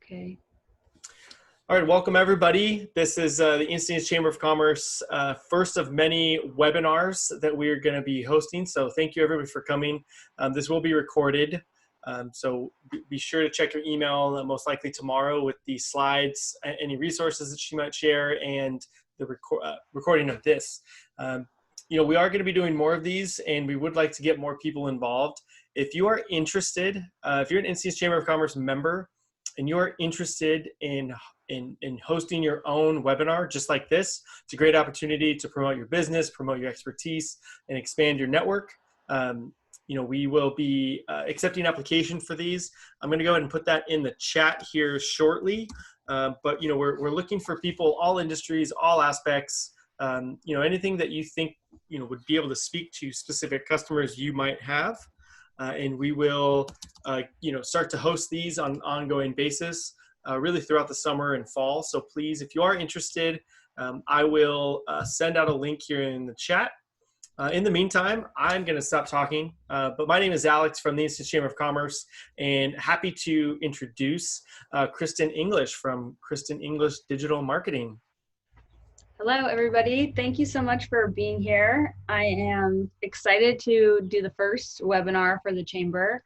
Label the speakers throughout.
Speaker 1: Okay.
Speaker 2: All right, welcome everybody. This is the Instantaneous Chamber of Commerce, first of many webinars that we're going to be hosting. So thank you everybody for coming. This will be recorded. So be sure to check your email most likely tomorrow with the slides, any resources that you might share, and the recording of this. We are going to be doing more of these, and we would like to get more people involved. If you are interested, if you're an Instantaneous Chamber of Commerce member, and you're interested in hosting your own webinar just like this, it's a great opportunity to promote your business, promote your expertise, and expand your network. We will be accepting application for these. I'm going to go ahead and put that in the chat here shortly. But we're looking for people, all industries, all aspects. Anything that you think would be able to speak to specific customers you might have. And we will, start to host these on an ongoing basis, really throughout the summer and fall. So please, if you are interested, I will send out a link here in the chat. In the meantime, I'm going to stop talking. But my name is Alex from the Instantaneous Chamber of Commerce, and happy to introduce Kristin English from Kristin English Digital Marketing.
Speaker 1: Hello, everybody. Thank you so much for being here. I am excited to do the first webinar for the Chamber.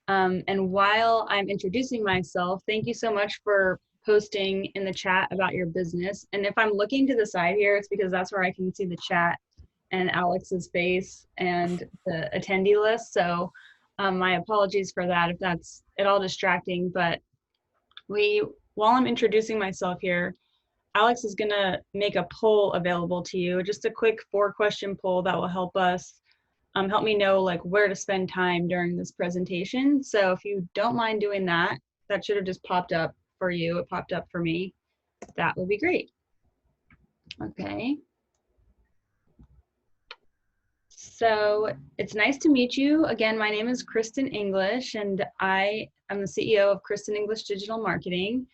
Speaker 1: And while I'm introducing myself, thank you so much for posting in the chat about your business. And if I'm looking to the side here, it's because that's where I can see the chat and Alex's face and the attendee list. So my apologies for that if that's at all distracting. But while I'm introducing myself here, Alex is going to make a poll available to you, just a quick 4-question poll that will help us, help me know like where to spend time during this presentation. So if you don't mind doing that, that should have just popped up for you. It popped up for me. That would be great. Okay. So it's nice to meet you. Again, my name is Kristin English, and I am the CEO of Kristin English Digital Marketing.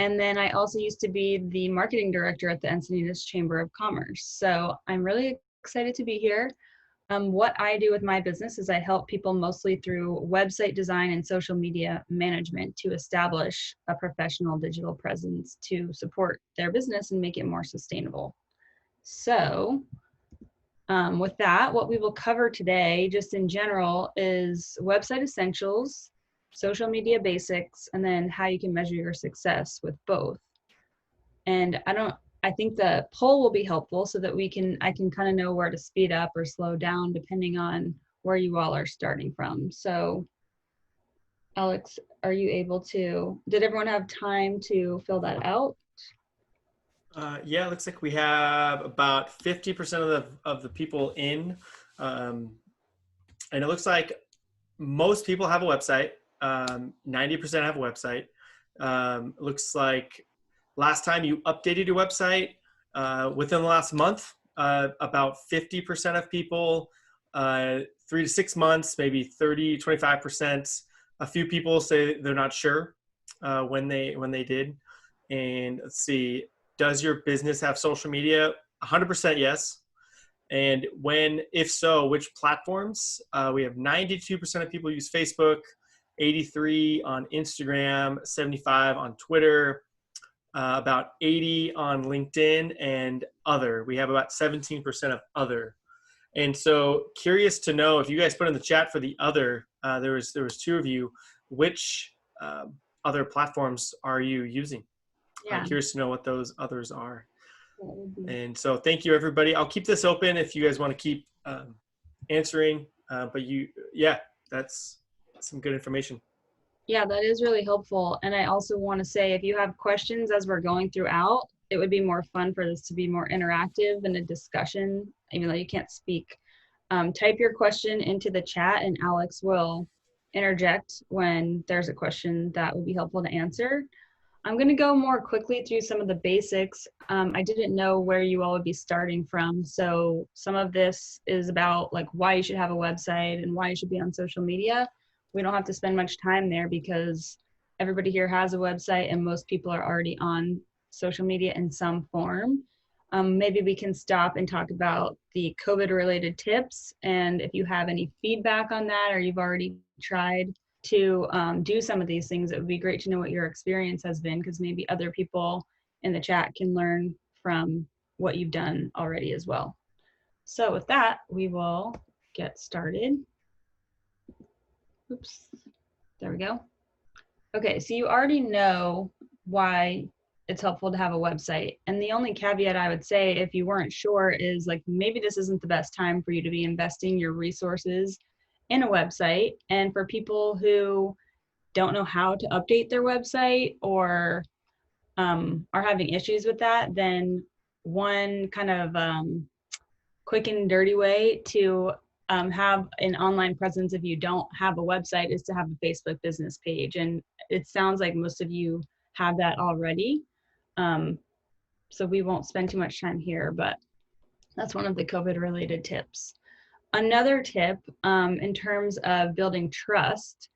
Speaker 1: And then I also used to be the marketing director at the Encinitas Chamber of Commerce. So I'm really excited to be here. What I do with my business is I help people mostly through website design and social media management to establish a professional digital presence to support their business and make it more sustainable. So with that, what we will cover today, just in general, is website essentials, social media basics, and then how you can measure your success with both. And I think the poll will be helpful so that I can kind of know where to speed up or slow down depending on where you all are starting from. So Alex, are you able to, did everyone have time to fill that out?
Speaker 2: Yeah, it looks like we have about 50% of the people in. And it looks like most people have a website. 90% have a website. Looks like last time you updated your website within the last month, about 50% of people, 3 to 6 months, maybe 30, 25%. A few people say they're not sure when they did. And let's see, does your business have social media? 100% yes. And if so, which platforms? We have 92% of people use Facebook, 83 on Instagram, 75 on Twitter, about 80 on LinkedIn, and other. We have about 17% of other. And so curious to know if you guys put in the chat for the other, there was 2 of you, which other platforms are you using?
Speaker 1: Yeah.
Speaker 2: I'm curious to know what those others are. And so thank you, everybody. I'll keep this open if you guys want to keep answering. But that's some good information.
Speaker 1: Yeah, that is really helpful. And I also want to say, if you have questions as we're going throughout, it would be more fun for this to be more interactive and a discussion, even though you can't speak. Type your question into the chat and Alex will interject when there's a question that would be helpful to answer. I'm going to go more quickly through some of the basics. I didn't know where you all would be starting from. So some of this is about like why you should have a website and why you should be on social media. We don't have to spend much time there because everybody here has a website and most people are already on social media in some form. Maybe we can stop and talk about the COVID related tips. And if you have any feedback on that, or you've already tried to do some of these things, it would be great to know what your experience has been, because maybe other people in the chat can learn from what you've done already as well. So with that, we will get started. Oops, there we go. Okay, so you already know why it's helpful to have a website. And the only caveat I would say, if you weren't sure, is like maybe this isn't the best time for you to be investing your resources in a website. And for people who don't know how to update their website or are having issues with that, then one kind of quick and dirty way to have an online presence if you don't have a website is to have a Facebook business page. And it sounds like most of you have that already. So we won't spend too much time here, but that's one of the COVID related tips. Another tip in terms of building trust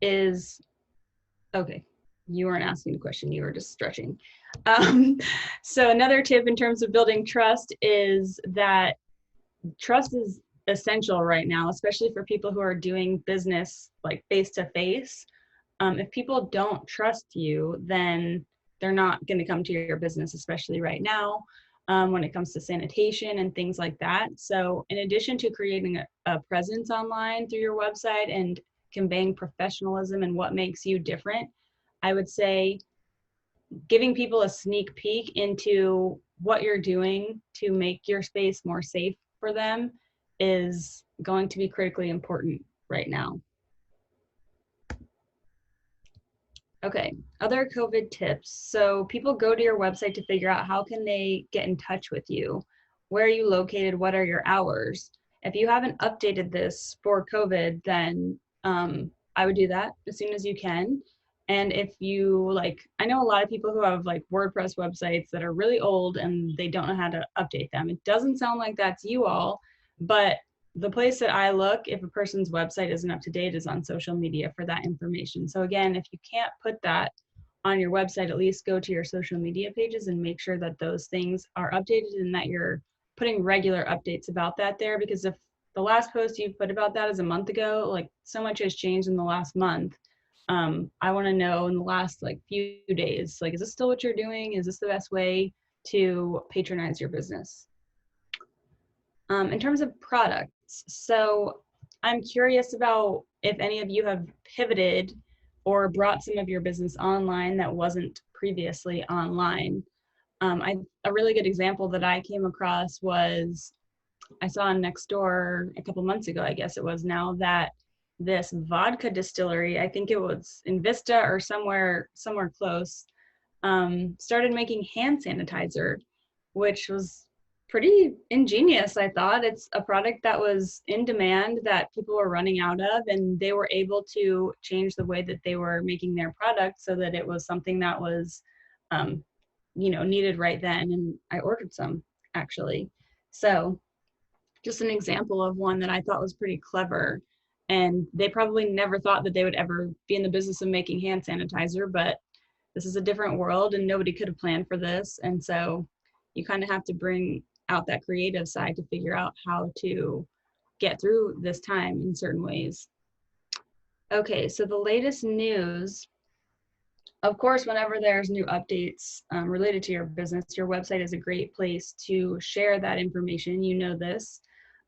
Speaker 1: is, okay, you weren't asking the question, you were just stretching. So another tip in terms of building trust is that trust is essential right now, especially for people who are doing business like face to face. If people don't trust you, then they're not going to come to your business, especially right now when it comes to sanitation and things like that. So in addition to creating a presence online through your website and conveying professionalism and what makes you different, I would say giving people a sneak peek into what you're doing to make your space more safe for them is going to be critically important right now. Okay, other COVID tips. So people go to your website to figure out how can they get in touch with you. Where are you located? What are your hours? If you haven't updated this for COVID, then I would do that as soon as you can. And if you like, I know a lot of people who have like WordPress websites that are really old and they don't know how to update them. It doesn't sound like that's you all, but the place that I look, if a person's website isn't up to date, is on social media for that information. So again, if you can't put that on your website, at least go to your social media pages and make sure that those things are updated and that you're putting regular updates about that there. Because if the last post you put about that is a month ago, like so much has changed in the last month. I want to know in the last like few days, like, is this still what you're doing? Is this the best way to patronize your business? In terms of products, so I'm curious about if any of you have pivoted or brought some of your business online that wasn't previously online. A really good example that I came across was I saw on Nextdoor a couple months ago, I guess it was now, that this vodka distillery, I think it was in Vista or somewhere close, started making hand sanitizer, which was pretty ingenious, I thought. It's a product that was in demand that people were running out of, and they were able to change the way that they were making their product so that it was something that was, needed right then. And I ordered some, actually. So just an example of one that I thought was pretty clever. And they probably never thought that they would ever be in the business of making hand sanitizer, but this is a different world and nobody could have planned for this. And so you kind of have to bring out that creative side to figure out how to get through this time in certain ways. Okay, so the latest news, of course, whenever there's new updates related to your business, your website is a great place to share that information. You know this,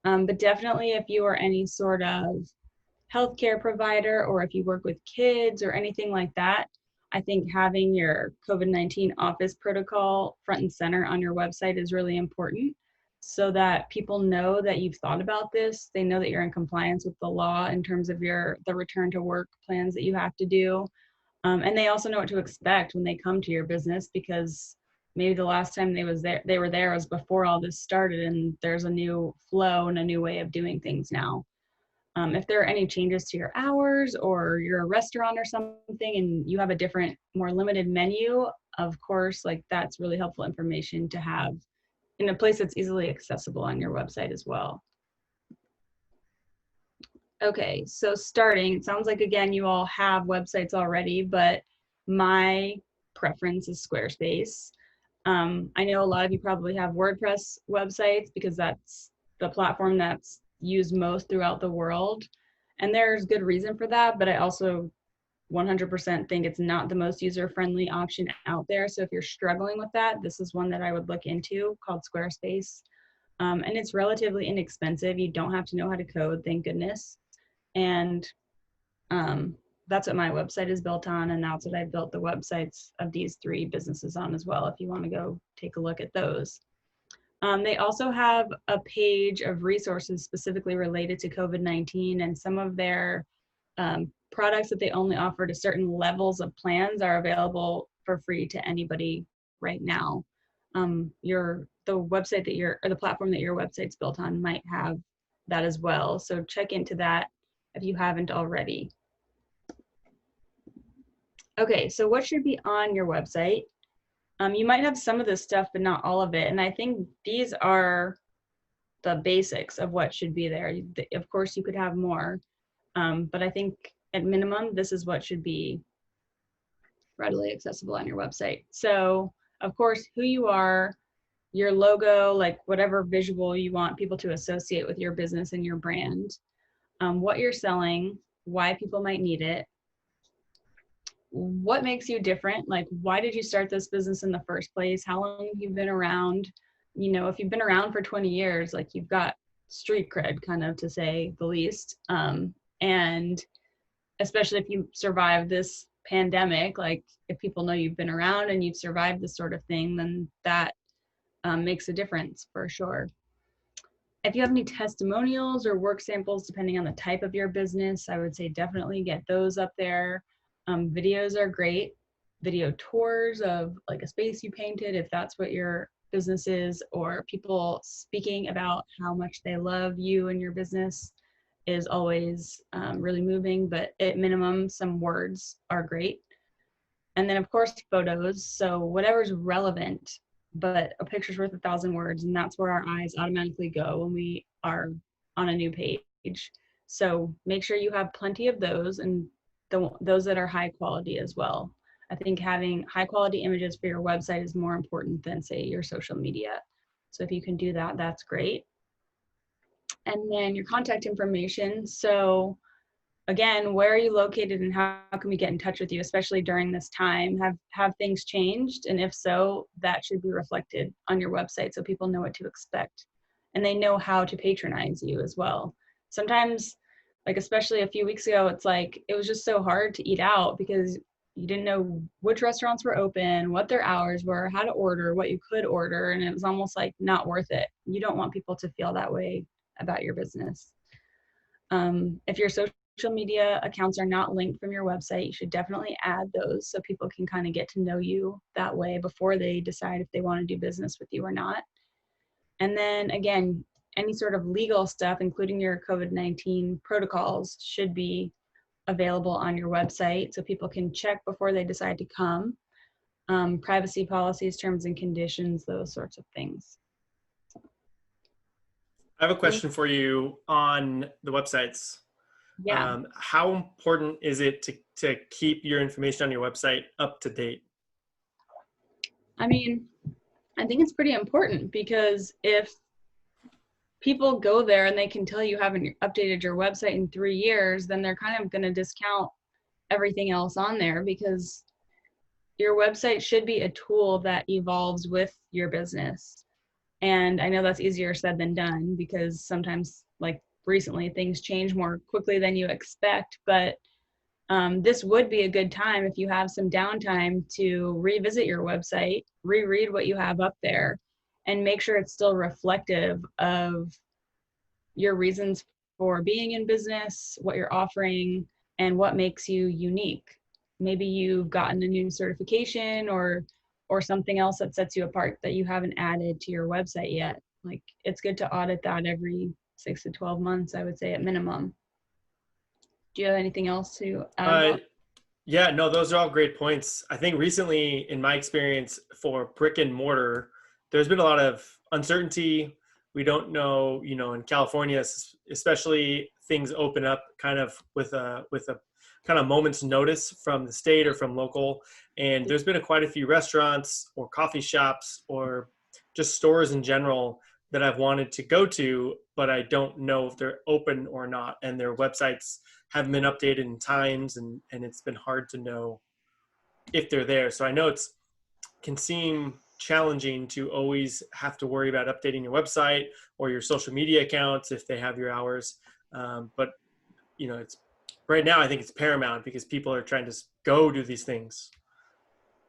Speaker 1: but definitely if you are any sort of healthcare provider or if you work with kids or anything like that, I think having your COVID-19 office protocol front and center on your website is really important so that people know that you've thought about this. They know that you're in compliance with the law in terms of the return to work plans that you have to do. And they also know what to expect when they come to your business, because maybe the last time they were there was before all this started, and there's a new flow and a new way of doing things now. If there are any changes to your hours or you're a restaurant or something and you have a different, more limited menu, of course, like that's really helpful information to have in a place that's easily accessible on your website as well. Okay, so starting, it sounds like, again, you all have websites already, but my preference is Squarespace. I know a lot of you probably have WordPress websites because that's the platform that's used most throughout the world. And there's good reason for that, but I also 100% think it's not the most user-friendly option out there. So if you're struggling with that, this is one that I would look into, called Squarespace. And it's relatively inexpensive. You don't have to know how to code, thank goodness. And that's what my website is built on, and that's what I built the websites of these 3 businesses on as well, if you want to go take a look at those. They also have a page of resources specifically related to COVID-19, and some of their products that they only offer to certain levels of plans are available for free to anybody right now. The website that or the platform that your website's built on might have that as well. So check into that if you haven't already. Okay, so what should be on your website? You might have some of this stuff, but not all of it. And I think these are the basics of what should be there. Of course, you could have more, but I think at minimum, this is what should be readily accessible on your website. So, of course, who you are, your logo, like whatever visual you want people to associate with your business and your brand, what you're selling, why people might need it, what makes you different, like why did you start this business in the first place, how long have you been around. You know, if you've been around for 20 years, like you've got street cred, kind of, to say the least. And especially if you survive this pandemic, like if people know you've been around and you've survived this sort of thing, then that makes a difference for sure. If you have any testimonials or work samples, depending on the type of your business, I would say definitely get those up there. Videos are great. Video tours of like a space you painted, if that's what your business is, or people speaking about how much they love you and your business is always really moving, but at minimum, some words are great. And then of course, photos. So whatever's relevant, but a picture's worth 1,000 words, and that's where our eyes automatically go when we are on a new page. So make sure you have plenty of those, and those that are high quality as well. I think having high quality images for your website is more important than, say, your social media. So if you can do that, that's great. And then your contact information. So again, where are you located and how can we get in touch with you, especially during this time? Have things changed? And if so, that should be reflected on your website so people know what to expect and they know how to patronize you as well. Sometimes, like especially a few weeks ago, it's like it was just so hard to eat out because you didn't know which restaurants were open, what their hours were, how to order, what you could order, and it was almost like not worth it. You don't want people to feel that way about your business. If your social media accounts are not linked from your website, you should definitely add those so people can kind of get to know you that way before they decide if they want to do business with you or not. And then again, any sort of legal stuff, including your COVID-19 protocols, should be available on your website so people can check before they decide to come. Privacy policies, terms and conditions, those sorts of things.
Speaker 2: I have a question for you on the websites.
Speaker 1: Yeah.
Speaker 2: How important is it to keep your information on your website up to date?
Speaker 1: I mean, I think it's pretty important because if people go there and they can tell you haven't updated your website in 3 years, then they're kind of going to discount everything else on there, because your website should be a tool that evolves with your business. And I know that's easier said than done because sometimes, like recently, things change more quickly than you expect, but this would be a good time if you have some downtime to revisit your website, reread what you have up there, and make sure it's still reflective of your reasons for being in business, what you're offering, and what makes you unique. Maybe you've gotten a new certification or something else that sets you apart that you haven't added to your website yet. Like, it's good to audit that every 6 to 12 months, I would say, at minimum. Do you have anything else to add?
Speaker 2: Yeah, no, those are all great points. I think recently, in my experience for brick and mortar, there's been a lot of uncertainty. We don't know, in California, especially, things open up kind of with a kind of moment's notice from the state or from local. And there's been quite a few restaurants or coffee shops or just stores in general that I've wanted to go to, but I don't know if they're open or not. And their websites haven't been updated in times, and it's been hard to know if they're there. So I know it's can seem challenging to always have to worry about updating your website or your social media accounts if they have your hours. But you know, it's right now, I think it's paramount because people are trying to go do these things,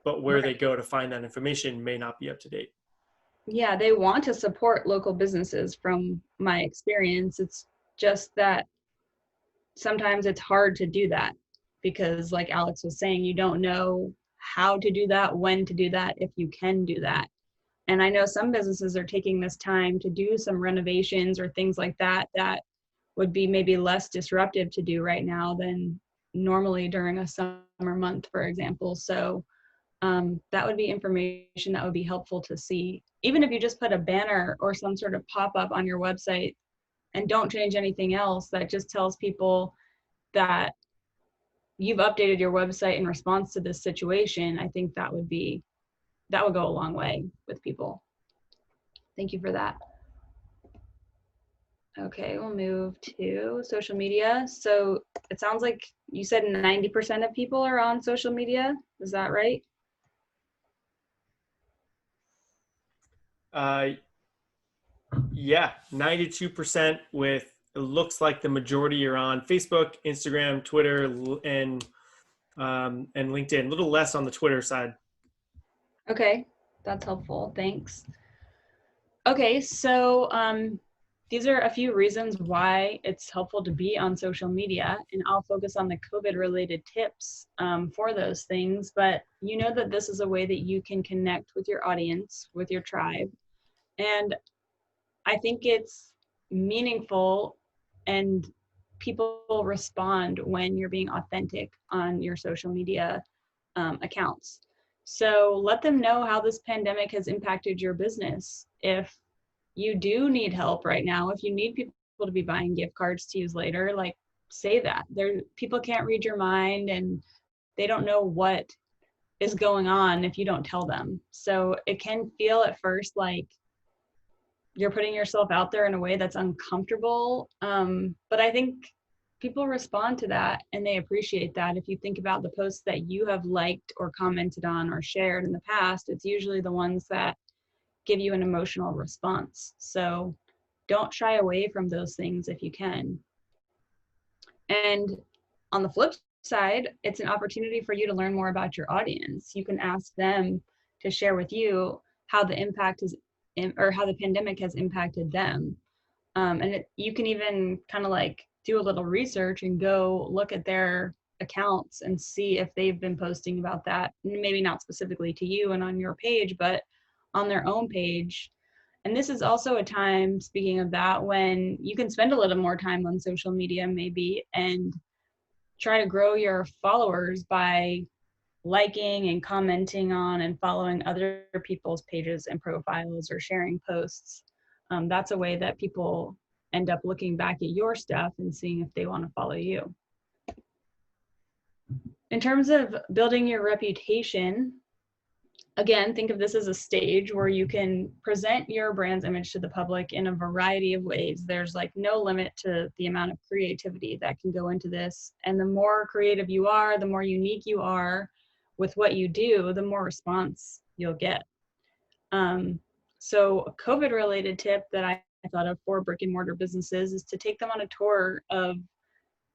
Speaker 2: but where they
Speaker 1: Right.
Speaker 2: go to find that information may not be up to date.
Speaker 1: Yeah, they want to support local businesses from my experience. It's just that sometimes it's hard to do that because, like Alex was saying, you don't know how to do that, when to do that, if you can do that. And I know some businesses are taking this time to do some renovations or things like that that would be maybe less disruptive to do right now than normally during a summer month, for example. So that would be information that would be helpful to see. Even if you just put a banner or some sort of pop-up on your website and don't change anything else, that just tells people that you've updated your website in response to this situation. I think that would go a long way with people. Thank you for that. Okay, we'll move to social media. So it sounds like you said 90% of people are on social media. Is that right?
Speaker 2: Yeah, 92% with it looks like the majority are on Facebook, Instagram, Twitter, and LinkedIn. A little less on the Twitter side.
Speaker 1: Okay, that's helpful. Thanks. Okay, so these are a few reasons why it's helpful to be on social media, and I'll focus on the COVID-related tips for those things. But you know that this is a way that you can connect with your audience, with your tribe, and I think it's meaningful and people respond when you're being authentic on your social media accounts. So let them know how this pandemic has impacted your business. If you do need help right now, if you need people to be buying gift cards to use later, like say that. People can't read your mind and they don't know what is going on if you don't tell them. So it can feel at first like you're putting yourself out there in a way that's uncomfortable. But I think people respond to that and they appreciate that. If you think about the posts that you have liked or commented on or shared in the past, it's usually the ones that give you an emotional response. So don't shy away from those things if you can. And on the flip side, it's an opportunity for you to learn more about your audience. You can ask them to share with you how the impact is or how the pandemic has impacted them. You can even kind of like do a little research and go look at their accounts and see if they've been posting about that. Maybe not specifically to you and on your page, but on their own page. And this is also a time, speaking of that, when you can spend a little more time on social media maybe and try to grow your followers by liking and commenting on and following other people's pages and profiles or sharing posts. That's a way that people end up looking back at your stuff and seeing if they want to follow you. In terms of building your reputation, again, think of this as a stage where you can present your brand's image to the public in a variety of ways. There's like no limit to the amount of creativity that can go into this. And the more creative you are, the more unique you are with what you do, the more response you'll get. So a COVID-related tip that I thought of for brick and mortar businesses is to take them on a tour of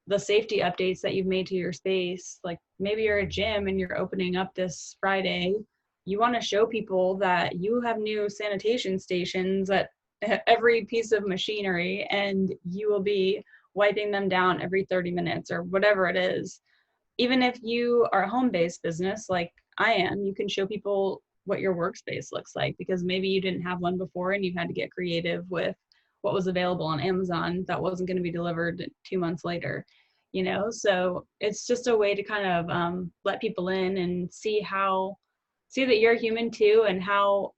Speaker 1: the safety updates that you've made to your space. Like maybe you're a gym and you're opening up this Friday. You want to show people that you have new sanitation stations at every piece of machinery and you will be wiping them down every 30 minutes or whatever it is. Even if you are a home-based business like I am, you can show people what your workspace looks like because maybe you didn't have one before and you had to get creative with what was available on Amazon that wasn't going to be delivered 2 months later, you know? So it's just a way to kind of let people in and see that you're human too and how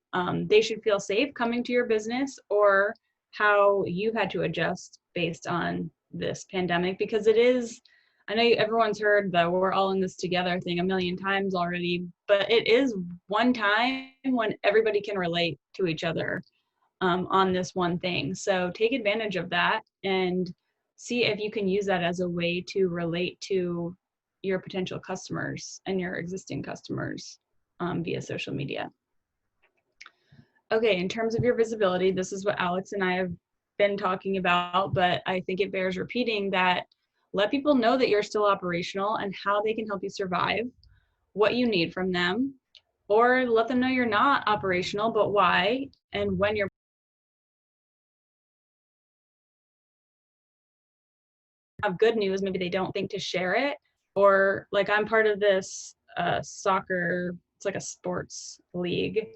Speaker 1: they should feel safe coming to your business or how you had to adjust based on this pandemic because it is, I know everyone's heard the we're all in this together thing a million times already, but it is one time when everybody can relate to each other. on this one thing. So take advantage of that and see if you can use that as a way to relate to your potential customers and your existing customers via social media. Okay, in terms of your visibility, this is what Alex and I have been talking about, but I think it bears repeating that let people know that you're still operational and how they can help you survive, what you need from them, or let them know you're not operational, but why, and when you're have good news, maybe they don't think to share it. Or like I'm part of this soccer, it's like a sports league,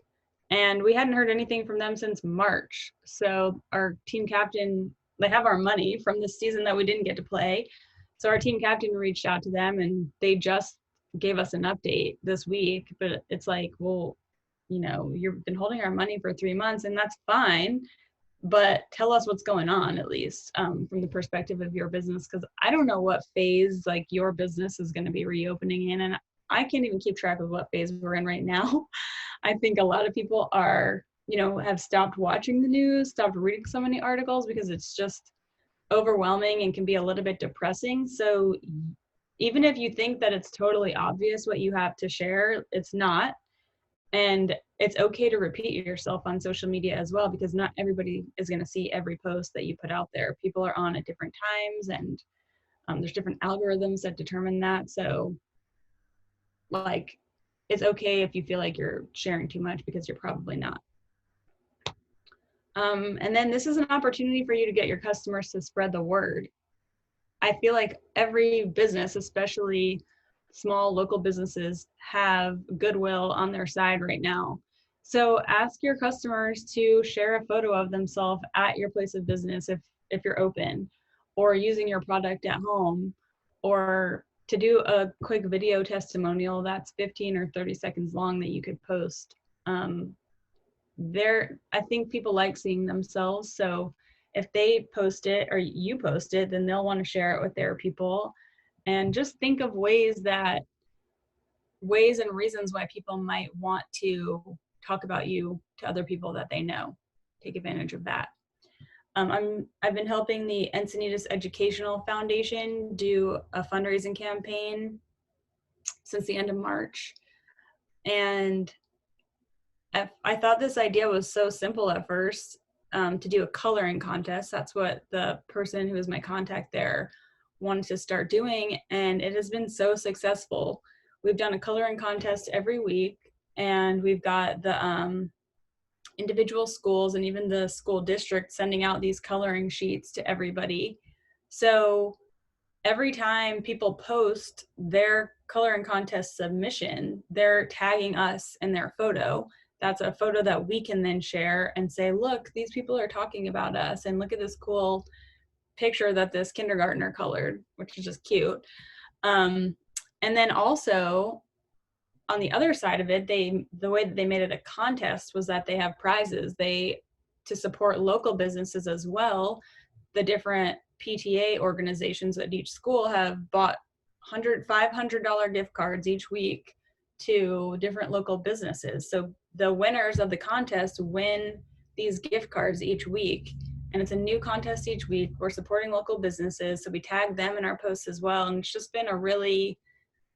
Speaker 1: and we hadn't heard anything from them since March. So our team captain, they have our money from the season that we didn't get to play. So our team captain reached out to them and they just gave us an update this week. But it's like, well, you know, you've been holding our money for 3 months and that's fine, but tell us what's going on at least from the perspective of your business, because I don't know what phase like your business is going to be reopening in, and I can't even keep track of what phase we're in right now. I think a lot of people are, you know, have stopped watching the news, stopped reading so many articles because it's just overwhelming and can be a little bit depressing. So even if you think that it's totally obvious what you have to share, it's not. And it's okay to repeat yourself on social media as well, because not everybody is going to see every post that you put out there. People are on at different times, and there's different algorithms that determine that. So like, it's okay if you feel like you're sharing too much, because you're probably not. And then this is an opportunity for you to get your customers to spread the word. I feel like every business, especially small local businesses, have goodwill on their side right now. So ask your customers to share a photo of themselves at your place of business if you're open, or using your product at home, or to do a quick video testimonial that's 15 or 30 seconds long that you could post. I think people like seeing themselves. So if they post it or you post it, then they'll want to share it with their people. And just think of ways and reasons why people might want to talk about you to other people that they know. Take advantage of that. I've been helping the Encinitas Educational Foundation do a fundraising campaign since the end of March. And I thought this idea was so simple at first, to do a coloring contest. That's what the person who was my contact there wanted to start doing, and it has been so successful. We've done a coloring contest every week, and we've got the individual schools and even the school district sending out these coloring sheets to everybody. So every time people post their coloring contest submission, they're tagging us in their photo. That's a photo that we can then share and say, look, these people are talking about us, and look at this cool picture that this kindergartner colored, which is just cute. And then also on the other side of it, the way that they made it a contest was that they have prizes. To support local businesses as well, the different PTA organizations at each school have bought $500 gift cards each week to different local businesses. So the winners of the contest win these gift cards each week. And it's a new contest each week. We're supporting local businesses, so we tag them in our posts as well. And it's just been a really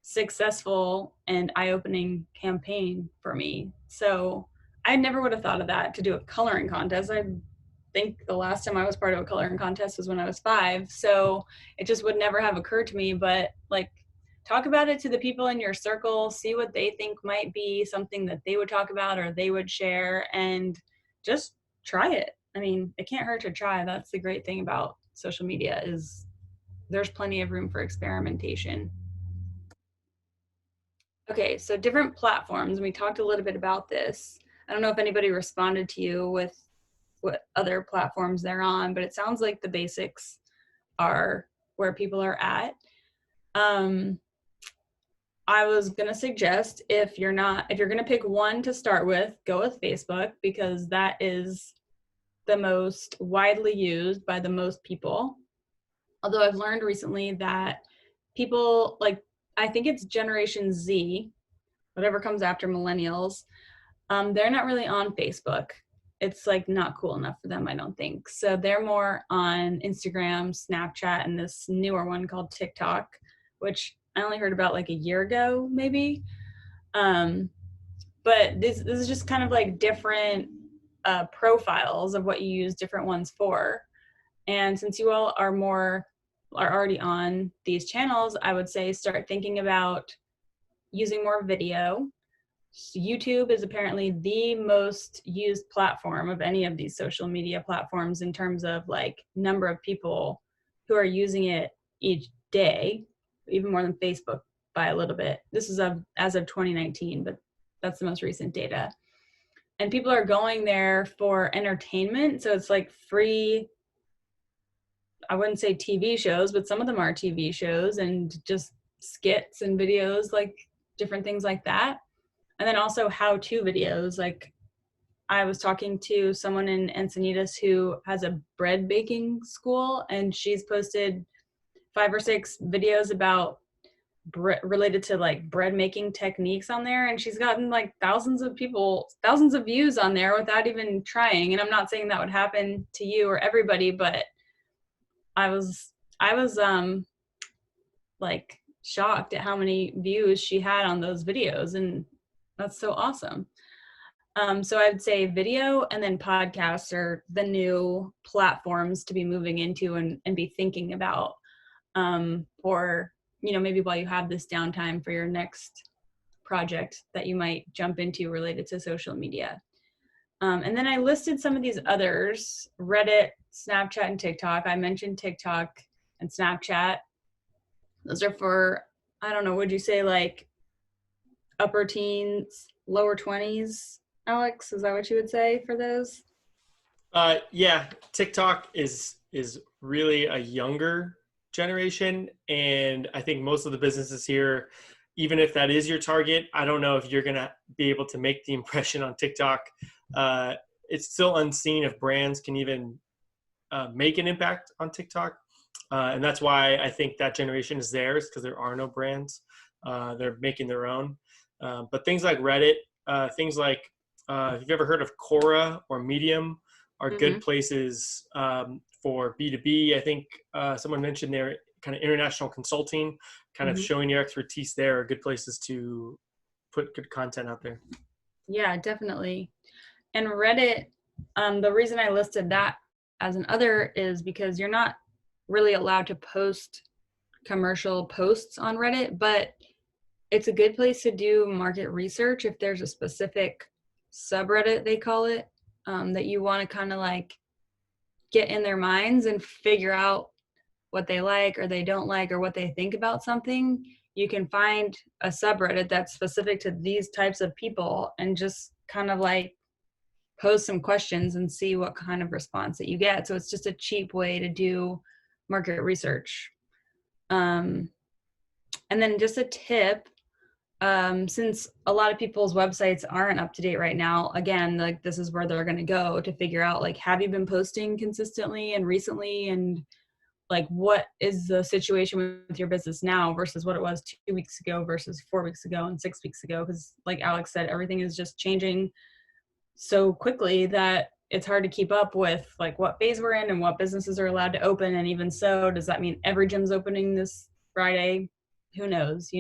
Speaker 1: successful and eye-opening campaign for me. So I never would have thought of that, to do a coloring contest. I think the last time I was part of a coloring contest was when I was 5. So it just would never have occurred to me. But like, talk about it to the people in your circle, see what they think might be something that they would talk about or they would share, and just try it. I mean, it can't hurt to try. That's the great thing about social media, is there's plenty of room for experimentation. Okay, so different platforms, and we talked a little bit about this. I don't know if anybody responded to you with what other platforms they're on, but it sounds like the basics are where people are at. I was gonna suggest, if you're gonna pick one to start with, go with Facebook, because that is the most widely used by the most people. Although I've learned recently that people, like, I think it's Generation Z, whatever comes after millennials, they're not really on Facebook. it's like not cool enough for them, I don't think. So they're more on Instagram, Snapchat, and this newer one called TikTok, which I only heard about like a year ago, maybe. But this is just kind of like different profiles of what you use different ones for. And since you all are already on these channels, I would say start thinking about using more video. YouTube is apparently the most used platform of any of these social media platforms in terms of like number of people who are using it each day, even more than Facebook by a little bit. This is as of 2019, but that's the most recent data. And people are going there for entertainment. So it's like free, I wouldn't say TV shows, but some of them are TV shows and just skits and videos, like different things like that. And then also how-to videos. Like I was talking to someone in Encinitas who has a bread baking school, and she's posted 5 or 6 videos about related to like bread making techniques on there, and she's gotten like thousands of views on there without even trying. And I'm not saying that would happen to you or everybody, but I was like shocked at how many views she had on those videos, and that's so awesome. So I'd say video and then podcasts are the new platforms to be moving into and be thinking about for, maybe while you have this downtime for your next project that you might jump into related to social media. And then I listed some of these others: Reddit, Snapchat, and TikTok. I mentioned TikTok and Snapchat. Those are for, I don't know, would you say like upper teens, lower 20s? Alex, is that what you would say for those?
Speaker 2: Yeah, TikTok is really a younger generation, and I think most of the businesses here, even if that is your target, I don't know if you're gonna be able to make the impression on TikTok. It's still unseen if brands can even make an impact on TikTok, and that's why I think that generation is theirs, because there are no brands. They're making their own. But things like Reddit, things like have you ever heard of Quora or Medium, are good places for B2B. I think someone mentioned their kind of international consulting, kind of showing your expertise there, are good places to put good content out there.
Speaker 1: Yeah, definitely. And Reddit, the reason I listed that as an other is because you're not really allowed to post commercial posts on Reddit, but it's a good place to do market research if there's a specific subreddit, they call it, that you want to kind of like get in their minds and figure out what they like or they don't like or what they think about something. You can find a subreddit that's specific to these types of people and just kind of like pose some questions and see what kind of response that you get. So it's just a cheap way to do market research. And then just a tip, since a lot of people's websites aren't up to date right now, again, like this is where they're going to go to figure out, like, have you been posting consistently and recently, and like what is the situation with your business now versus what it was 2 weeks ago versus 4 weeks ago and 6 weeks ago. Because like Alex said, everything is just changing so quickly that it's hard to keep up with like what phase we're in and what businesses are allowed to open. And even so, does that mean every gym's opening this Friday? Who knows,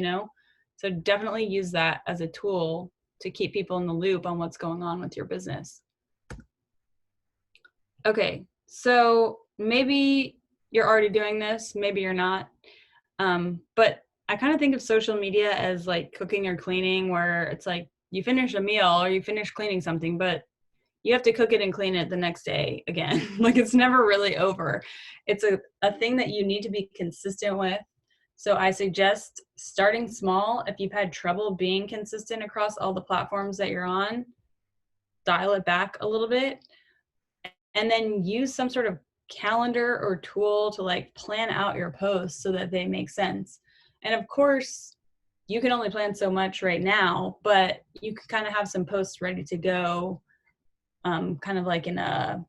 Speaker 1: So definitely use that as a tool to keep people in the loop on what's going on with your business. Okay, so maybe you're already doing this, maybe you're not. But I kind of think of social media as like cooking or cleaning, where it's like you finish a meal or you finish cleaning something, but you have to cook it and clean it the next day again. Like it's never really over. It's a thing that you need to be consistent with. So I suggest starting small. If you've had trouble being consistent across all the platforms that you're on, dial it back a little bit, and then use some sort of calendar or tool to like plan out your posts so that they make sense. And of course, you can only plan so much right now, but you can kind of have some posts ready to go, kind of like in a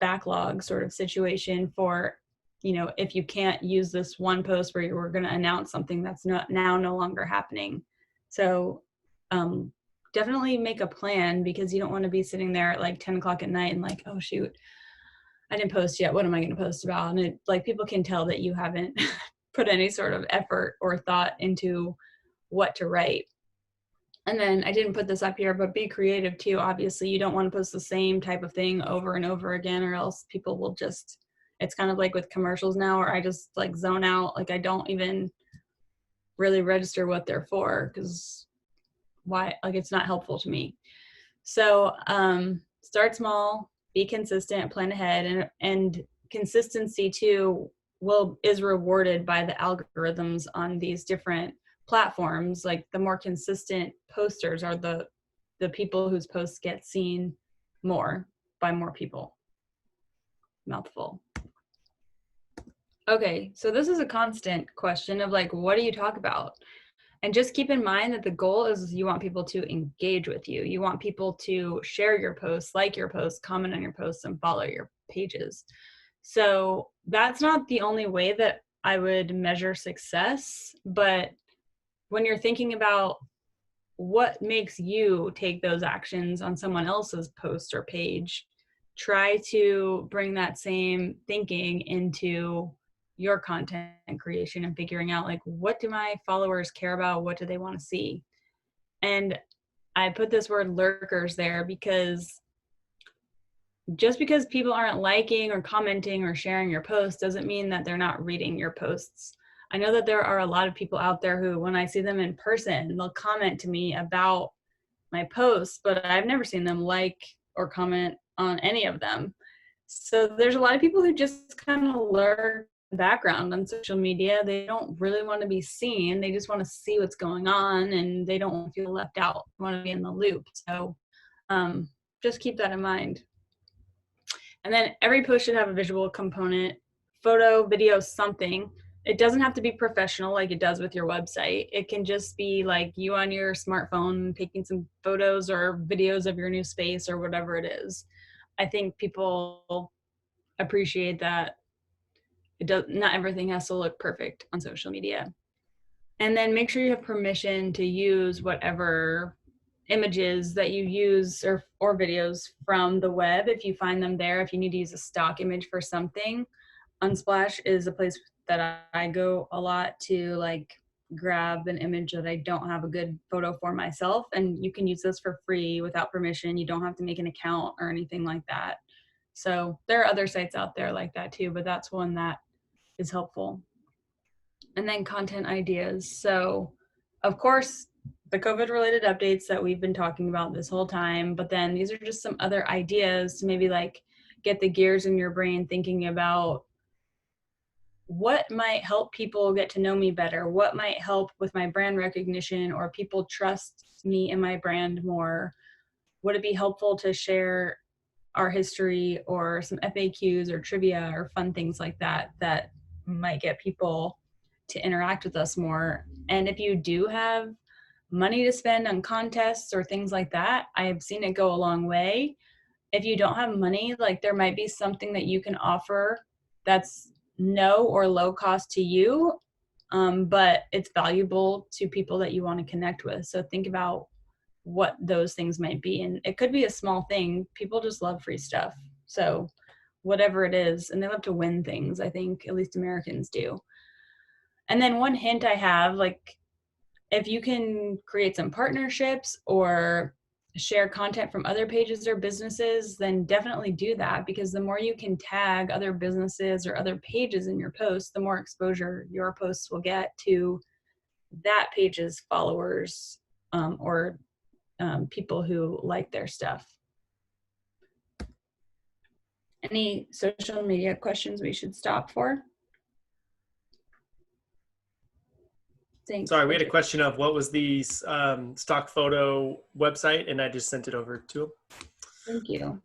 Speaker 1: backlog sort of situation for, if you can't use this one post where you were going to announce something that's not now no longer happening. So definitely make a plan, because you don't want to be sitting there at like 10 o'clock at night and like, oh shoot, I didn't post yet. What am I going to post about? And it, like, people can tell that you haven't put any sort of effort or thought into what to write. And then I didn't put this up here, but be creative too. Obviously, you don't want to post the same type of thing over and over again, or else people will just, it's kind of like with commercials now, where I just like zone out. Like, I don't even really register what they're for, because why, like, it's not helpful to me. So start small, be consistent, plan ahead, and consistency too is rewarded by the algorithms on these different platforms. Like, the more consistent posters are the people whose posts get seen more by more people. Mouthful. Okay, so this is a constant question of like, what do you talk about? And just keep in mind that the goal is you want people to engage with you. You want people to share your posts, like your posts, comment on your posts, and follow your pages. So that's not the only way that I would measure success, but when you're thinking about what makes you take those actions on someone else's post or page, try to bring that same thinking into your content creation and figuring out, like, what do my followers care about? What do they want to see? And I put this word lurkers there because just because people aren't liking or commenting or sharing your posts doesn't mean that they're not reading your posts. I know that there are a lot of people out there who, when I see them in person, they'll comment to me about my posts, but I've never seen them like or comment on any of them. So there's a lot of people who just kind of lurk in the background on social media. They don't really want to be seen. They just want to see what's going on, and they don't want to feel left out. They want to be in the loop. So just keep that in mind. And then every post should have a visual component, photo, video, something. It doesn't have to be professional like it does with your website. It can just be like you on your smartphone taking some photos or videos of your new space or whatever it is. I think people appreciate that not everything has to look perfect on social media. And then make sure you have permission to use whatever images that you use or videos from the web if you find them there. If you need to use a stock image for something, Unsplash is a place that I go a lot to, like, grab an image that I don't have a good photo for myself, and you can use this for free without permission. You don't have to make an account or anything like that. So there are other sites out there like that too, but that's one that is helpful. And then content ideas. So of course, the COVID related updates that we've been talking about this whole time, but then these are just some other ideas to maybe like get the gears in your brain thinking about what might help people get to know me better, what might help with my brand recognition or people trust me and my brand more. Would it be helpful to share our history or some FAQs or trivia or fun things like that that might get people to interact with us more? And if you do have money to spend on contests or things like that, I have seen it go a long way. If you don't have money, like, there might be something that you can offer that's no or low cost to you, but it's valuable to people that you want to connect with. So think about what those things might be. And it could be a small thing. People just love free stuff. So whatever it is, and they love to win things, I think, at least Americans do. And then one hint I have, like, if you can create some partnerships or share content from other pages or businesses, then definitely do that, because the more you can tag other businesses or other pages in your posts, the more exposure your posts will get to that page's followers or people who like their stuff. Any social media questions we should stop for? Thanks.
Speaker 2: Sorry, we had a question of what was the stock photo website, and I just sent it over to him.
Speaker 1: Thank you.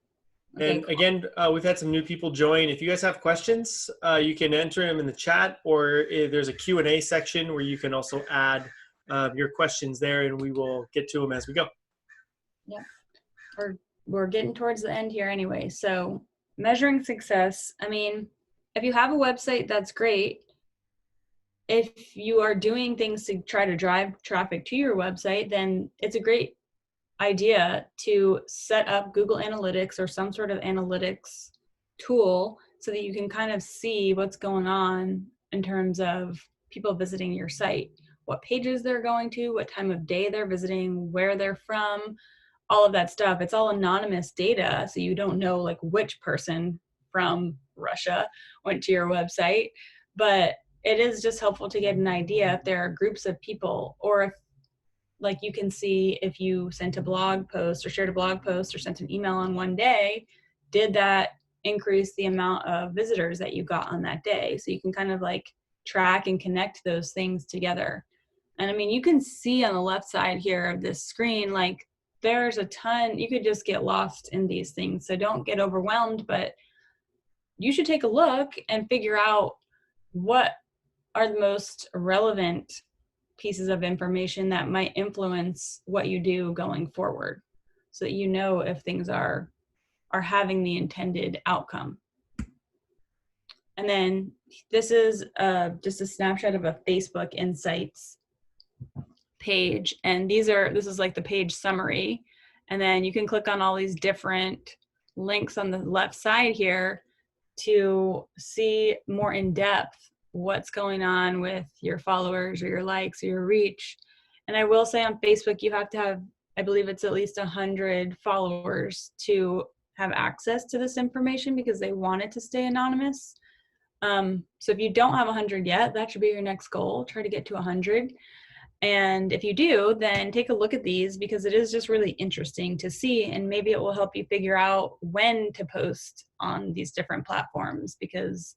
Speaker 1: Okay,
Speaker 2: And
Speaker 1: cool.
Speaker 2: again, we've had some new people join. If you guys have questions, you can enter them in the chat, or there's a Q&A section where you can also add your questions there, and we will get to them as we go.
Speaker 1: Yeah, we're getting towards the end here anyway. So measuring success, I mean, if you have a website, that's great. If you are doing things to try to drive traffic to your website, then it's a great idea to set up Google Analytics or some sort of analytics tool so that you can kind of see what's going on in terms of people visiting your site, what pages they're going to, what time of day they're visiting, where they're from, all of that stuff. It's all anonymous data, so you don't know like which person from Russia went to your website, but it is just helpful to get an idea if there are groups of people, or if like you can see if you sent a blog post or shared a blog post or sent an email on one day, did that increase the amount of visitors that you got on that day? So you can kind of like track and connect those things together. And I mean, you can see on the left side here of this screen, like there's a ton, you could just get lost in these things. So don't get overwhelmed, but you should take a look and figure out what are the most relevant pieces of information that might influence what you do going forward, so that you know if things are having the intended outcome. And then this is just a snapshot of a Facebook Insights page, and this is like the page summary, and then you can click on all these different links on the left side here to see more in depth what's going on with your followers or your likes or your reach. And I will say on Facebook, you have to have, I believe it's at least 100 followers to have access to this information because they want it to stay anonymous. So if you don't have 100 yet, that should be your next goal. Try to get to 100. And if you do, then take a look at these, because it is just really interesting to see, and maybe it will help you figure out when to post on these different platforms, because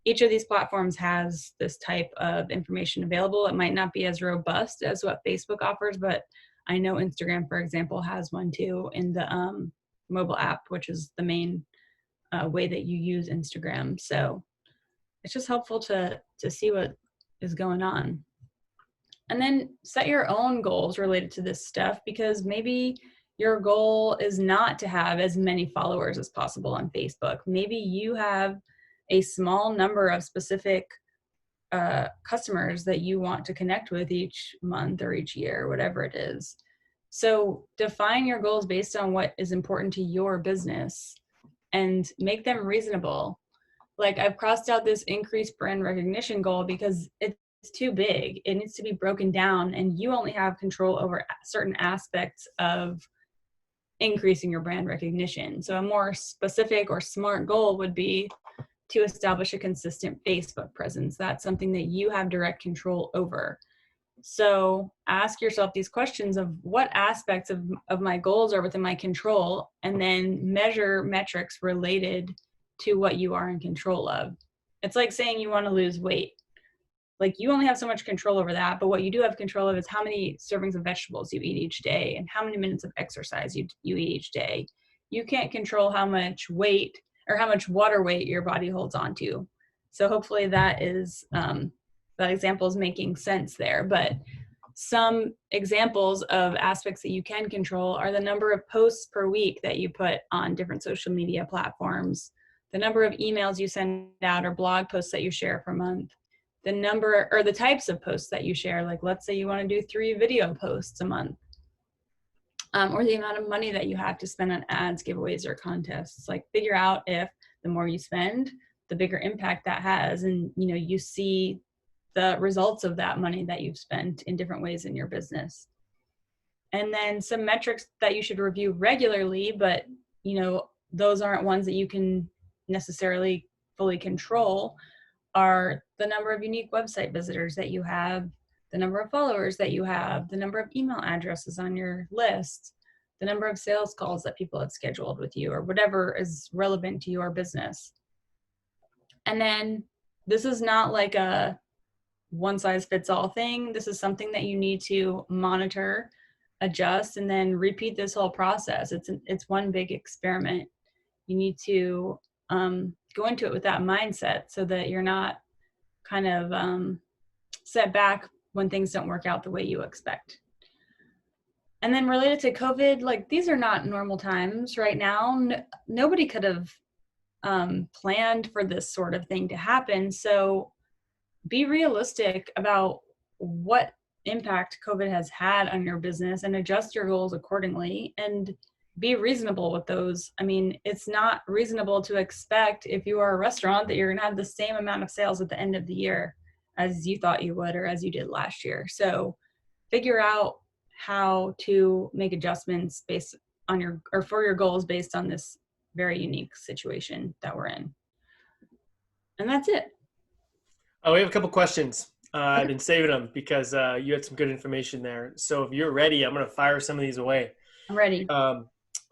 Speaker 1: each of these platforms has this type of information available. It might not be as robust as what Facebook offers, but I know Instagram, for example, has one too in the mobile app, which is the main way that you use Instagram. So it's just helpful to see what is going on. And then set your own goals related to this stuff, because maybe your goal is not to have as many followers as possible on Facebook. Maybe you have a small number of specific customers that you want to connect with each month or each year, whatever it is. So define your goals based on what is important to your business and make them reasonable. Like I've crossed out this increased brand recognition goal because it's too big. It needs to be broken down, and you only have control over certain aspects of increasing your brand recognition. So a more specific or smart goal would be to establish a consistent Facebook presence. That's something that you have direct control over. So ask yourself these questions of what aspects of my goals are within my control, and then measure metrics related to what you are in control of. It's like saying you want to lose weight. Like you only have so much control over that, but what you do have control of is how many servings of vegetables you eat each day and how many minutes of exercise you eat each day. You can't control how much weight or how much water weight your body holds on to. So hopefully that is, that example is making sense there. But some examples of aspects that you can control are the number of posts per week that you put on different social media platforms, the number of emails you send out or blog posts that you share per month, the number or the types of posts that you share. Like let's say you want to do 3 video posts a month, or the amount of money that you have to spend on ads, giveaways, or contests. Like figure out if the more you spend, the bigger impact that has, and you see the results of that money that you've spent in different ways in your business. And then some metrics that you should review regularly, but those aren't ones that you can necessarily fully control, are the number of unique website visitors that you have, the number of followers that you have, the number of email addresses on your list, the number of sales calls that people have scheduled with you, or whatever is relevant to your business. And then this is not like a one-size-fits-all thing. This is something that you need to monitor, adjust, and then repeat this whole process. It's one big experiment. You need to go into it with that mindset so that you're not kind of set back when things don't work out the way you expect. And then related to COVID, like these are not normal times right now. Nobody could have planned for this sort of thing to happen. So be realistic about what impact COVID has had on your business and adjust your goals accordingly and be reasonable with those. I mean, it's not reasonable to expect if you are a restaurant that you're going to have the same amount of sales at the end of the year as you thought you would or as you did last year. So figure out how to make adjustments based on your or for your goals based on this very unique situation that we're in. And that's it.
Speaker 2: Oh, we have a couple questions. I've
Speaker 1: Okay,
Speaker 2: been saving them because you had some good information there. So if you're ready, I'm going to fire some of these away.
Speaker 1: I'm ready.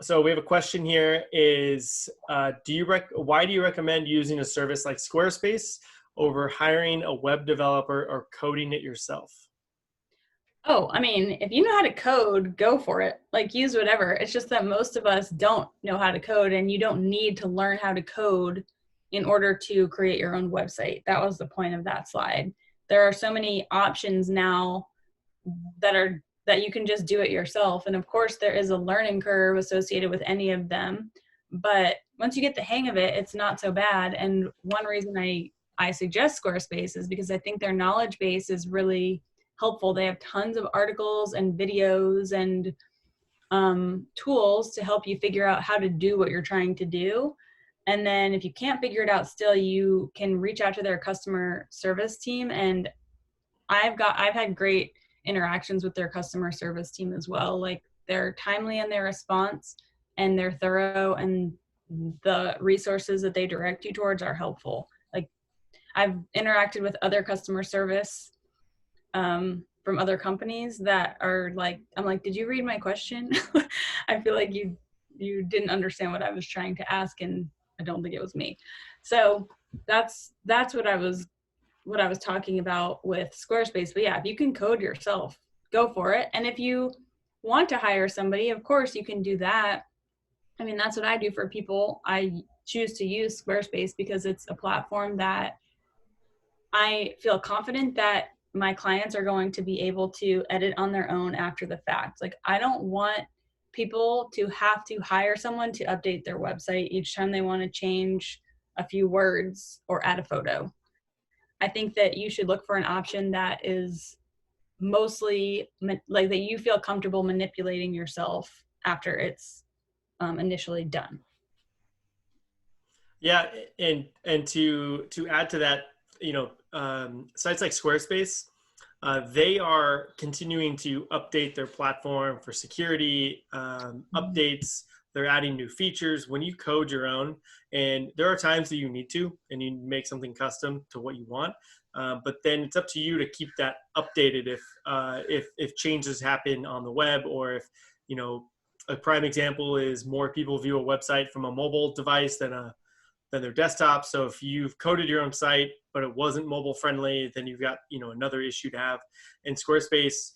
Speaker 2: So we have a question here is, why do you recommend using a service like Squarespace over hiring a web developer or coding it yourself?
Speaker 1: Oh, I mean, if you know how to code, go for it. Like, use whatever. It's just that most of us don't know how to code, and you don't need to learn how to code in order to create your own website. That was the point of that slide. There are so many options now that you can just do it yourself. And of course, there is a learning curve associated with any of them. But once you get the hang of it, it's not so bad. And one reason I suggest Squarespace is because I think their knowledge base is really helpful. They have tons of articles and videos and tools to help you figure out how to do what you're trying to do. And then if you can't figure it out still, you can reach out to their customer service team. And I've had great interactions with their customer service team as well. Like, they're timely in their response and they're thorough, and the resources that they direct you towards are helpful. Like, I've interacted with other customer service from other companies that are like, I'm like, did you read my question? I feel like you didn't understand what I was trying to ask, and I don't think it was me. So that's what I was talking about with Squarespace. But yeah, if you can code yourself, go for it. And if you want to hire somebody, of course you can do that. I mean, that's what I do for people. I choose to use Squarespace because it's a platform that I feel confident that my clients are going to be able to edit on their own after the fact. Like, I don't want people to have to hire someone to update their website each time they want to change a few words or add a photo. I think that you should look for an option that is mostly like that you feel comfortable manipulating yourself after it's initially done.
Speaker 2: Yeah, and to add to that, sites like Squarespace, they are continuing to update their platform for security updates. They're adding new features when you code your own, and there are times that you need to, and you make something custom to what you want. But then it's up to you to keep that updated if changes happen on the web, or if a prime example is more people view a website from a mobile device than their desktop. So if you've coded your own site, but it wasn't mobile friendly, then you've got, another issue to have. And Squarespace,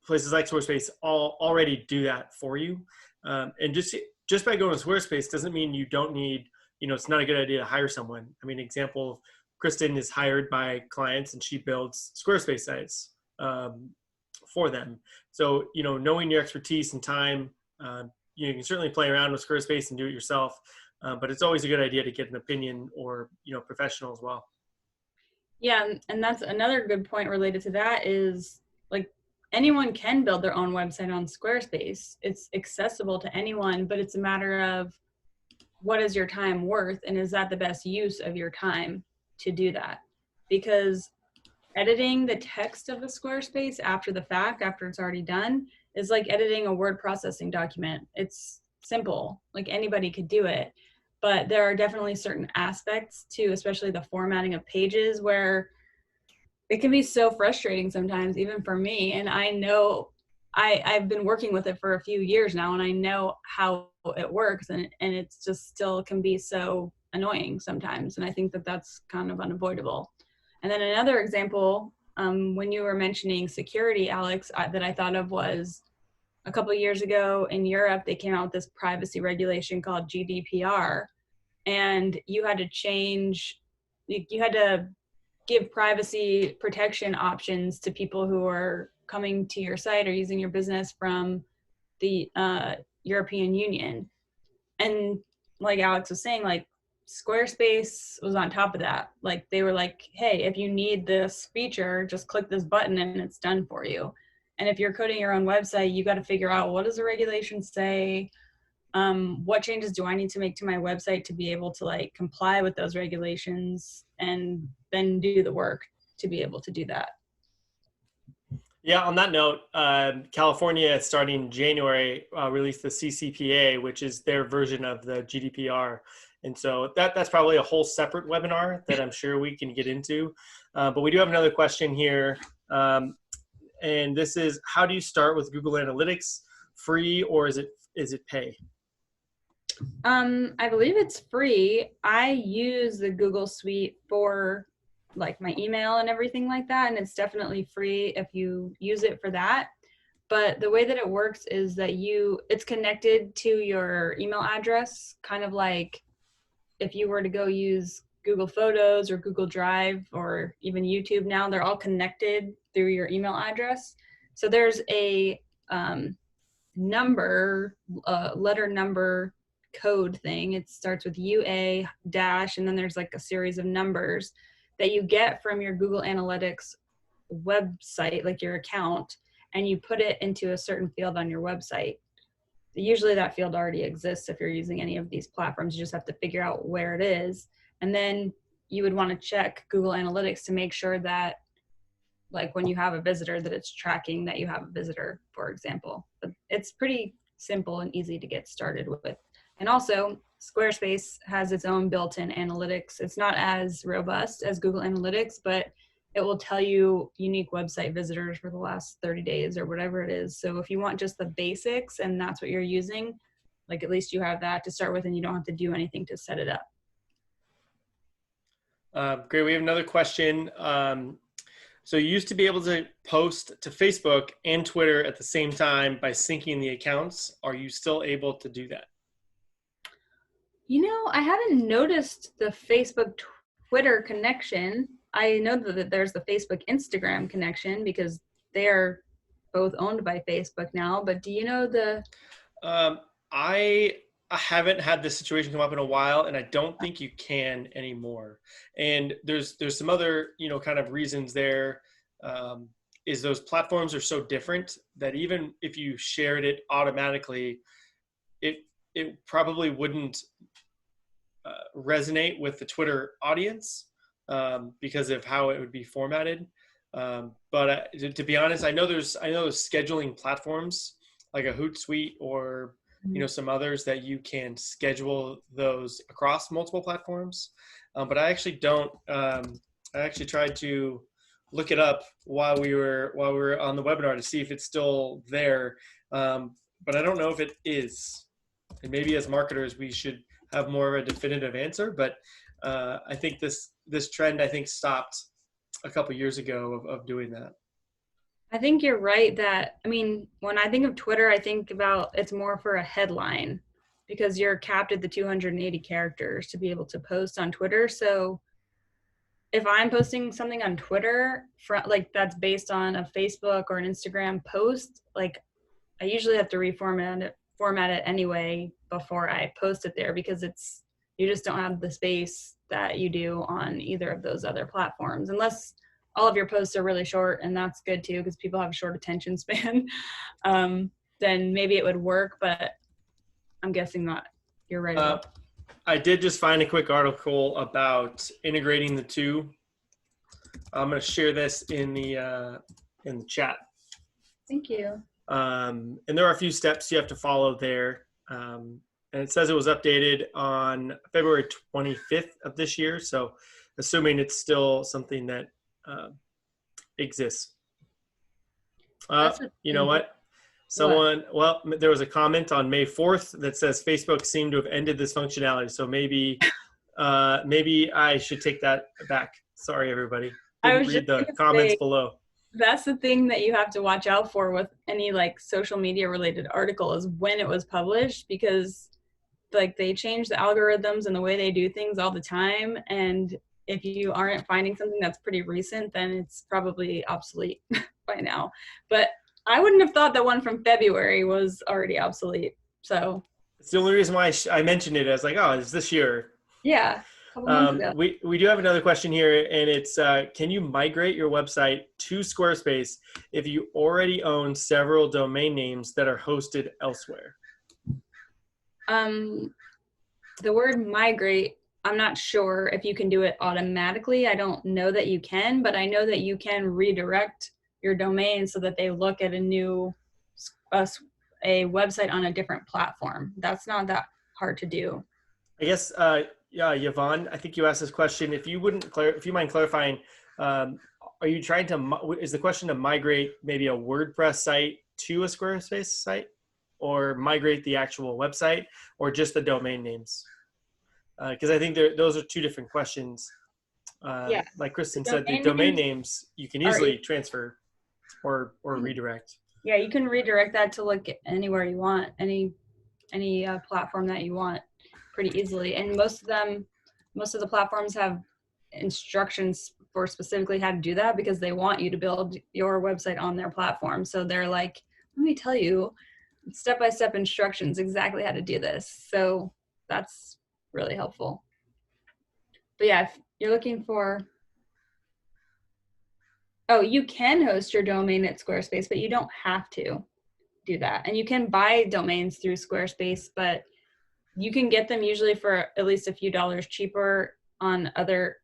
Speaker 2: places like Squarespace already do that for you. And just by going to Squarespace doesn't mean you don't need, it's not a good idea to hire someone. I mean, example, Kristin is hired by clients and she builds Squarespace sites for them. So, knowing your expertise and time, you can certainly play around with Squarespace and do it yourself, but it's always a good idea to get an opinion or professional as well.
Speaker 1: Yeah, and that's another good point related to that is, like, anyone can build their own website on Squarespace. It's accessible to anyone, but it's a matter of what is your time worth, and is that the best use of your time to do that? Because editing the text of a Squarespace after the fact, after it's already done, is like editing a word processing document. It's simple, like anybody could do it. But there are definitely certain aspects to, especially the formatting of pages, where it can be so frustrating sometimes, even for me. And I know I've been working with it for a few years now, and I know how it works, and it's just still can be so annoying sometimes. And I think that that's kind of unavoidable. And then another example, when you were mentioning security, Alex, that I thought of was a couple of years ago in Europe, they came out with this privacy regulation called GDPR, and you had to give privacy protection options to people who are coming to your site or using your business from the European Union. And like Alex was saying, like, Squarespace was on top of that. Like they were like, hey, if you need this feature, just click this button and it's done for you. And if you're coding your own website, you got to figure out, what does the regulation say? What changes do I need to make to my website to be able to like comply with those regulations, and then do the work to be able to do that.
Speaker 2: Yeah, on that note, California, starting January, released the CCPA, which is their version of the GDPR. And so that's probably a whole separate webinar that I'm sure we can get into. But we do have another question here. And this is, how do you start with Google Analytics? Free, or is it pay?
Speaker 1: I believe it's free. I use the Google Suite for like my email and everything like that, and it's definitely free if you use it for that. But the way that it works is that it's connected to your email address, kind of like if you were to go use Google Photos or Google Drive or even YouTube now, they're all connected through your email address. So there's a letter number code thing. It starts with UA dash, and then there's like a series of numbers that you get from your Google Analytics website, like your account, and you put it into a certain field on your website. Usually that field already exists if you're using any of these platforms. You just have to figure out where it is. And then you would want to check Google Analytics to make sure that, like when you have a visitor, that it's tracking that you have a visitor, for example. But it's pretty simple and easy to get started with. And also, Squarespace has its own built-in analytics. It's not as robust as Google Analytics, but it will tell you unique website visitors for the last 30 days or whatever it is. So if you want just the basics and that's what you're using, like at least you have that to start with and you don't have to do anything to set it up.
Speaker 2: Great. We have another question. So you used to be able to post to Facebook and Twitter at the same time by syncing the accounts. Are you still able to do that?
Speaker 1: You know, I haven't noticed the Facebook Twitter connection. I know that there's the Facebook Instagram connection because they're both owned by Facebook now, but do you know the...
Speaker 2: I haven't had this situation come up in a while, and I don't think you can anymore. And there's some other, kind of reasons there. Is those platforms are so different that even if you shared it automatically, it probably wouldn't resonate with the Twitter audience because of how it would be formatted. But to be honest, I know there's scheduling platforms like a Hootsuite or some others that you can schedule those across multiple platforms. But I actually don't. I actually tried to look it up while we were on the webinar to see if it's still there. But I don't know if it is. And maybe as marketers, we should have more of a definitive answer. But I think this trend, stopped a couple years ago of doing that.
Speaker 1: I think you're right that, when I think of Twitter, I think about it's more for a headline because you're capped at the 280 characters to be able to post on Twitter. So if I'm posting something on Twitter, that's based on a Facebook or an Instagram post, I usually have to reformat it anyway before I post it there because you just don't have the space that you do on either of those other platforms, unless all of your posts are really short, and that's good too because people have a short attention span. Then maybe it would work, but I'm guessing not. You're right about that.
Speaker 2: I did just find a quick article about integrating the two. I'm going to share this in the chat.
Speaker 1: Thank you.
Speaker 2: And there are a few steps you have to follow there. And it says it was updated on February 25th of this year. So assuming it's still something that exists. You know what? There was a comment on May 4th that says Facebook seemed to have ended this functionality. So maybe I should take that back. Sorry, everybody. Didn't read the comments below.
Speaker 1: That's the thing that you have to watch out for with any social media related article is when it was published, because they change the algorithms and the way they do things all the time. And if you aren't finding something that's pretty recent, then it's probably obsolete by now. But I wouldn't have thought that one from February was already obsolete. So
Speaker 2: it's the only reason why I mentioned it. I was like, oh, it's this year.
Speaker 1: Yeah, a couple months ago.
Speaker 2: We do have another question here, and it's can you migrate your website to Squarespace if you already own several domain names that are hosted elsewhere?
Speaker 1: Um, the word migrate, I'm not sure if you can do it automatically. I don't know that you can, but I know that you can redirect your domain so that they look at a new a website on a different platform. That's not that hard to do.
Speaker 2: I guess, yeah, Yvonne, I think you asked this question. If you wouldn't, if you mind clarifying, um, are you trying to? Is the question to migrate maybe a WordPress site to a Squarespace site, or migrate the actual website, or just the domain names? Because I think those are two different questions.
Speaker 1: Yeah,
Speaker 2: Like
Speaker 1: the
Speaker 2: Kristin said, the
Speaker 1: domain
Speaker 2: domain
Speaker 1: names
Speaker 2: names you can
Speaker 1: are
Speaker 2: easily transfer or redirect.
Speaker 1: yeah, you can redirect that to look anywhere you want, any platform that you want pretty easily. And most of the platforms have instructions for specifically how to do that because they want you to build your website on their platform. So they're like, let me tell you step-by-step instructions exactly how to do this. So that's really helpful. But yeah, if you're looking for, oh, you can host your domain at Squarespace, but you don't have to do that. And you can buy domains through Squarespace, but you can get them usually for at least a few dollars cheaper on other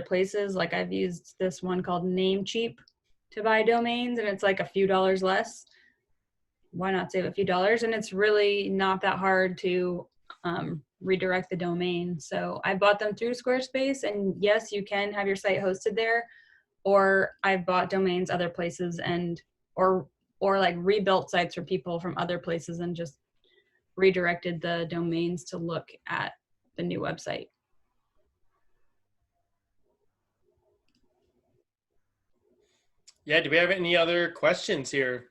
Speaker 1: places. Like I've used this one called Namecheap to buy domains, and it's like a few dollars less. Why not save a few dollars? And it's really not that hard to redirect the domain. So I bought them through Squarespace, and yes, you can have your site hosted there. Or I've bought domains other places and or like rebuilt sites for people from other places and just redirected the domains to look at the new website.
Speaker 2: Yeah. Do we have any other questions here?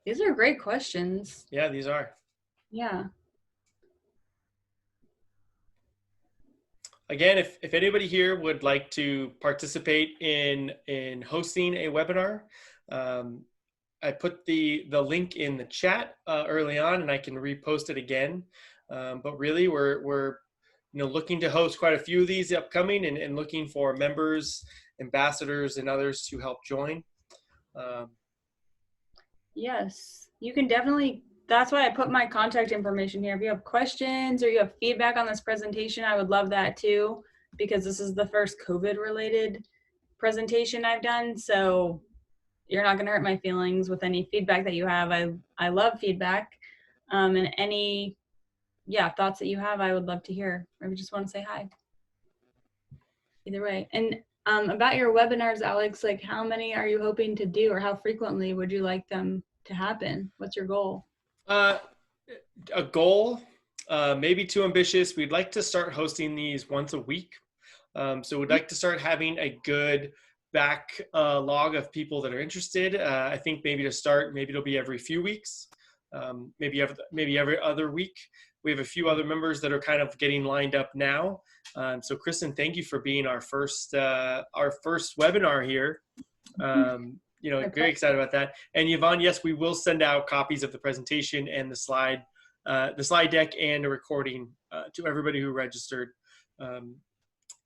Speaker 1: These are great questions.
Speaker 2: Yeah, these are.
Speaker 1: Yeah.
Speaker 2: Again, if anybody here would like to participate in hosting a webinar, um, I put the link in the chat early on, and I can repost it again. But really, we're looking to host quite a few of these upcoming, and looking for members, ambassadors, and others to help join.
Speaker 1: Yes. You can definitely, that's why I put my contact information here. If you have questions or you have feedback on this presentation, I would love that too, because this is the first COVID related presentation I've done. So you're not going to hurt my feelings with any feedback that you have. I love feedback. And any, yeah, thoughts that you have, I would love to hear. Or if you just want to say hi. Either way. And about your webinars, Alex, like how many are you hoping to do, or how frequently would you like them to happen? What's your goal?
Speaker 2: A goal, maybe too ambitious. We'd like to start hosting these once a week. So we'd like to start having a good backlog of people that are interested. I think maybe to start, maybe it'll be every few weeks, maybe every other week. We have a few other members that are kind of getting lined up now. So Kristin, thank you for being our first webinar here. Very excited about that. And Yvonne, yes, we will send out copies of the presentation and the slide deck and a recording to everybody who registered.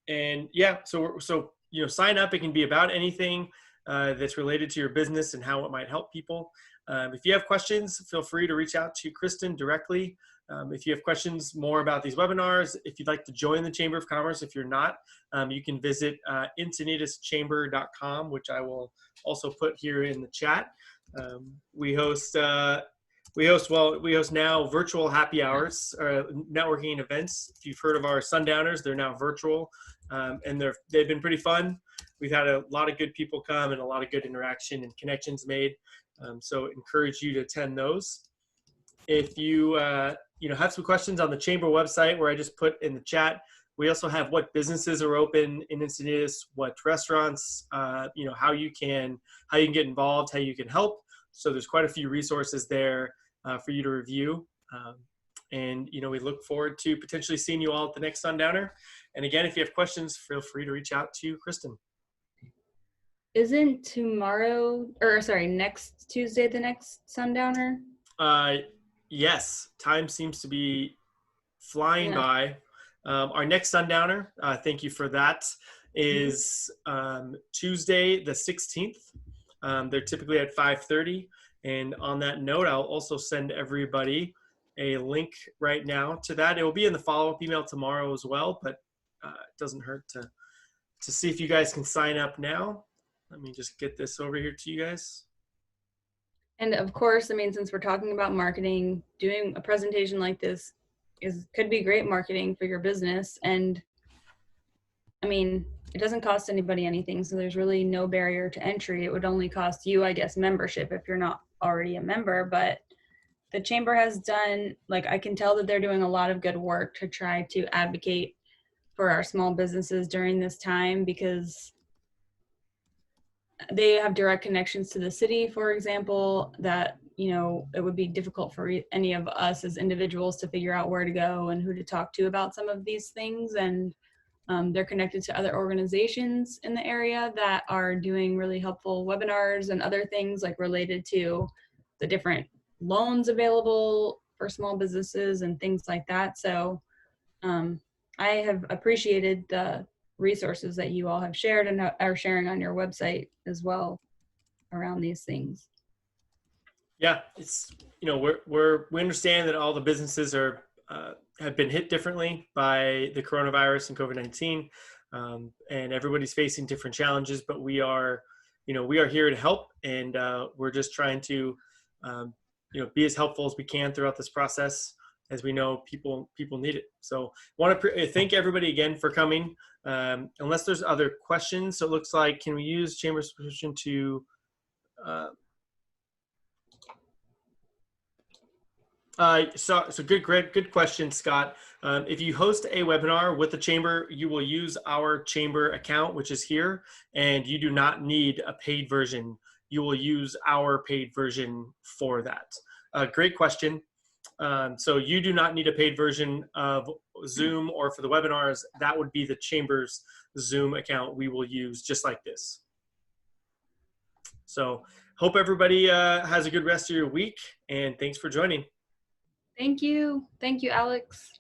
Speaker 2: And yeah, so sign up. It can be about anything that's related to your business and how it might help people. If you have questions, feel free to reach out to Kristin directly. If you have questions more about these webinars, if you'd like to join the Chamber of Commerce, if you're not, you can visit encinidaschamber.com, which I will also put here in the chat. We host now virtual happy hours or networking events. If you've heard of our Sundowners, they're now virtual, and they've been pretty fun. We've had a lot of good people come and a lot of good interaction and connections made. So encourage you to attend those. If you have some questions on the Chamber website, where I just put in the chat, we also have what businesses are open in Encinitas, what restaurants, how you can get involved, how you can help. So there's quite a few resources there for you to review. And we look forward to potentially seeing you all at the next Sundowner. And again, if you have questions, feel free to reach out to Kristin.
Speaker 1: Isn't next Tuesday the next Sundowner?
Speaker 2: Yes, time seems to be flying by. Our next Sundowner, thank you for that, is Tuesday the 16th. They're typically at 5:30. And on that note, I'll also send everybody a link right now to that. It will be in the follow-up email tomorrow as well, but it doesn't hurt to see if you guys can sign up now. Let me just get this over here to you guys.
Speaker 1: And of course, I mean, since we're talking about marketing, doing a presentation like this could be great marketing for your business. And I mean, it doesn't cost anybody anything, so there's really no barrier to entry. It would only cost you, I guess, membership if you're not already a member. But the chamber has done, like, I can tell that they're doing a lot of good work to try to advocate for our small businesses during this time, because they have direct connections to the city, for example, that, you know, it would be difficult for any of us as individuals to figure out where to go and who to talk to about some of these things. And they're connected to other organizations in the area that are doing really helpful webinars and other things like related to the different loans available for small businesses and things like that. So I have appreciated the resources that you all have shared and are sharing on your website as well around these things.
Speaker 2: Yeah, it's, you know, we understand that all the businesses are have been hit differently by the coronavirus and COVID-19, and everybody's facing different challenges. But we are, you know, we are here to help, and we're just trying to, you know, be as helpful as we can throughout this process, as we know people need it. So want to thank everybody again for coming. Unless there's other questions, so it looks like, can we use Chamber's permission to so good question, Scott. If you host a webinar with the Chamber, you will use our Chamber account, which is here, and you do not need a paid version. You will use our paid version for that. Great question. So you do not need a paid version of Zoom or for the webinars. That would be the Chamber's Zoom account we will use, just like this. So hope everybody has a good rest of your week, and thanks for joining.
Speaker 1: Thank you. Thank you, Alex.